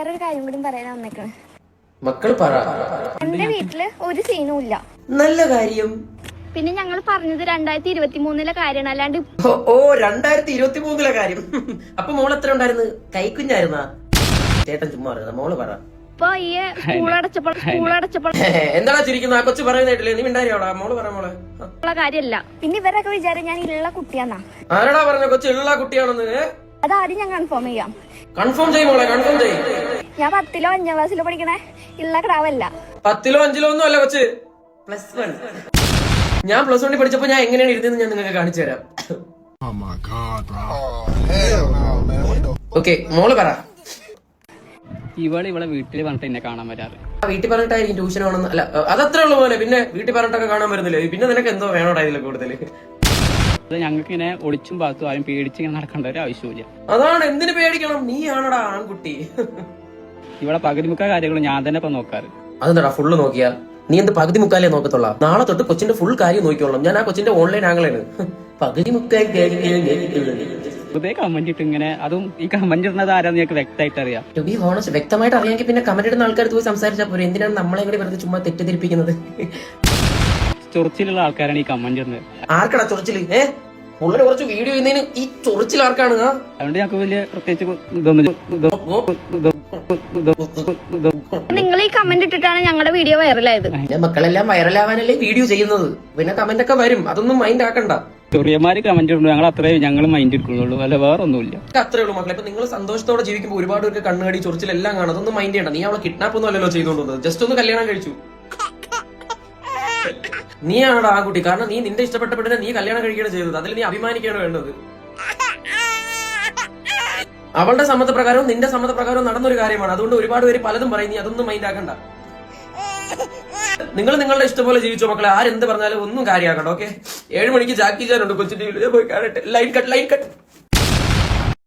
വേറൊരു കാര്യം കൂടി പറയാൻ വന്നേക്കണ്. മക്കൾ പറ. എന്റെ വീട്ടില് ഒരു സീനും ഇല്ല. നല്ല കാര്യം. പിന്നെ ഞങ്ങൾ പറഞ്ഞത് 2023 കാര്യമാണ്, അല്ലാണ്ട് ഓ 2023 കാര്യം. അപ്പൊ മോൾ എത്ര ഉണ്ടായിരുന്നു? കൈക്കുഞ്ഞായിരുന്നാ? ചേട്ടൻ ചുമ്മാ പറയുന്നത്, മോള് പറ. ഇപ്പൊ ഈ സ്കൂളടച്ചപ്പോൾ എന്താടാ ചിരിക്കുന്ന? ആ കൊച്ചു പറയുന്നേട്ടില്ലേ? നീ മിണ്ടാരിയോടാ? മോള് പറ മോളെ. കാര്യല്ല. പിന്നെ ഇവരൊക്കെ വിചാരം ഞാൻ ഉള്ള കുട്ടിയാന്നാ. ആരാടാ പറഞ്ഞ കൊച്ചു ഉള്ള കുട്ടിയാണെന്ന്? അതാദ്യം ഞാൻ കൺഫേം ചെയ്യാം. കൺഫേം ചെയ്യും മോളെ, കൺഫേം ചെയ്യും. ഞാൻ 10-ലോ 5-ാം ക്ലാസ്സിലോ പഠിക്കണേ ഉള്ള ക്രാവല്ല. 10-ലോ 5-ലോ ഒന്നും അല്ല കൊച്ച്, +1. ഞാൻ +1 പഠിച്ചപ്പോ ഞാൻ എങ്ങനെയാണ് ഇരുന്നതെന്ന് ഞാൻ നിങ്ങൾക്ക് കാണിച്ചു തരാം. ഓക്കെ, മോള് പറ. ഇവളെ വീട്ടിൽ പറഞ്ഞിട്ട് എന്നെ കാണാൻ വരാറ്. വീട്ടിൽ പറഞ്ഞിട്ടായിരിക്കും ട്യൂഷൻ ആണെന്ന്. അല്ല, അതത്രേ ഉള്ളൂ പോലെ. പിന്നെ വീട്ടിൽ പറഞ്ഞിട്ടൊക്കെ കാണാൻ വരുന്നില്ലേ? പിന്നെ നിനക്ക് എന്തോ വേണോടാ ഇതിൽ കൂടുതൽ? അത് ഞങ്ങൾക്ക് ഇങ്ങനെ ഒളിച്ചും പാത്തും ആരും പേടിച്ച് ഇങ്ങനെ നടക്കേണ്ട ഒരു ആവശ്യമില്ല. അതാണ്, എന്തിനു പേടിക്കണം? നീ ആണടാ ആൺകുട്ടി. ഇവിടെ പകുതി മുക്കാൽ കാര്യങ്ങൾ ഞാൻ തന്നെ ഇപ്പൊ നോക്കാറ്. അതെന്താടാ ഫുള്ള് നോക്കിയാ? നീ എന്ത് പകുതി മുക്കാലേ നോക്കത്തുള്ള? നാളെ തൊട്ട് കൊച്ചിന്റെ ഫുൾ കാര്യം നോക്കിക്കോളാം. ഞാൻ ആ കൊച്ചിന്റെ ഓൺലൈൻ ആംഗിളാണ്. പകുതി മുക്കാൽ വെറുതെ കമന്റ് ഇട്ട് ഇങ്ങനെ, അതും ഈ കമന്റ് ഇടുന്നത് ആരാന്ന് ഞങ്ങൾക്ക് വ്യക്തമായിട്ട് അറിയാം. ടു ബി ഹോണസ്റ്റ്, വ്യക്തമായിട്ട് അറിയാമെങ്കിൽ പിന്നെ കമന്റ് ഇടുന്ന ആൾക്കാർക്ക് പോയി സംസാരിച്ചാൽ പോരെ. എന്തിനാണ് നമ്മളെ കൂടി വെറുതെ ചുമ്മാ തെറ്റിദ്ധരിപ്പിക്കുന്നത്? ചൊറിച്ചിലുള്ള ആൾക്കാരാണ് ഈ കമന്റ് ഇടുന്നത്. ആർക്കടാ ചൊറിച്ചില്? ഉള്ളിൽ കുറച്ച് വീഡിയോ ചെയ്യുന്നതിന് ഈ ചൊറിച്ചിൽ ആർക്കാണ്? അതുകൊണ്ട് ഞങ്ങൾക്ക് വലിയ പ്രത്യേകിച്ച് ഇതൊന്നും. നിങ്ങൾ ഈ കമന്റ് ഇട്ടിട്ടാണ് ഞങ്ങളുടെ വീഡിയോ വൈറലായത്. മക്കളെല്ലാം വൈറലാവാനല്ലേ വീഡിയോ ചെയ്യുന്നത്. പിന്നെ കമന്റ് ഒക്കെ വരും, അതൊന്നും മൈൻഡ് ആക്കണ്ട. ചെറിയമാര് കമന്റ് ഇടുന്നു, ഞങ്ങൾ അത്രയും ഞങ്ങൾ മൈൻഡ് എടുക്കുന്നുള്ളൂ, അല്ല വേറെ ഒന്നുമില്ല. അത്രേ ഉള്ളൂ മക്കളെ. ഇപ്പൊ നിങ്ങൾ സന്തോഷത്തോടെ ജീവിക്കുമ്പോൾ ഒരുപാട് പേർക്ക് കണ്ണുകടി ചൊറിച്ചിലെല്ലാം കാണും. അതൊന്നും മൈൻഡ് ചെയ്യണ്ട. നീ അവളെ കിഡ്നാപ്പ് ഒന്നും അല്ലല്ലോ ചെയ്തോണ്ടത്, ജസ്റ്റ് ഒന്ന് കല്യാണം കഴിച്ചു. നീ ആണോ ആ കുട്ടി? കാരണം നീ നിന്റെ ഇഷ്ടപ്പെട്ട പെണ്ണിനെ നീ കല്യാണം കഴിക്കുകയാണ് ചെയ്തത്. അതിൽ നീ അഭിമാനിക്കുകയാണ് വേണ്ടത്. അവളുടെ സമ്മതപ്രകാരവും നിന്റെ സമ്മതപ്രകാരവും നടന്നൊരു കാര്യമാണ്. അതുകൊണ്ട് ഒരുപാട് പേര് പലതും പറയും. നീ അതൊന്നും മൈൻഡ് ആക്കണ്ട. നിങ്ങൾ നിങ്ങളുടെ ഇഷ്ടം പോലെ ജീവിച്ചോ മക്കളെ. ആരെന്ത് പറഞ്ഞാലും ഒന്നും കാര്യമാക്കണ്ട. ഓക്കെ, 7 മണിക്ക് ജാക്കി ചാനുണ്ട് കൊച്ചിന്റെ. പോയി കാണട്ടെ. Line cut.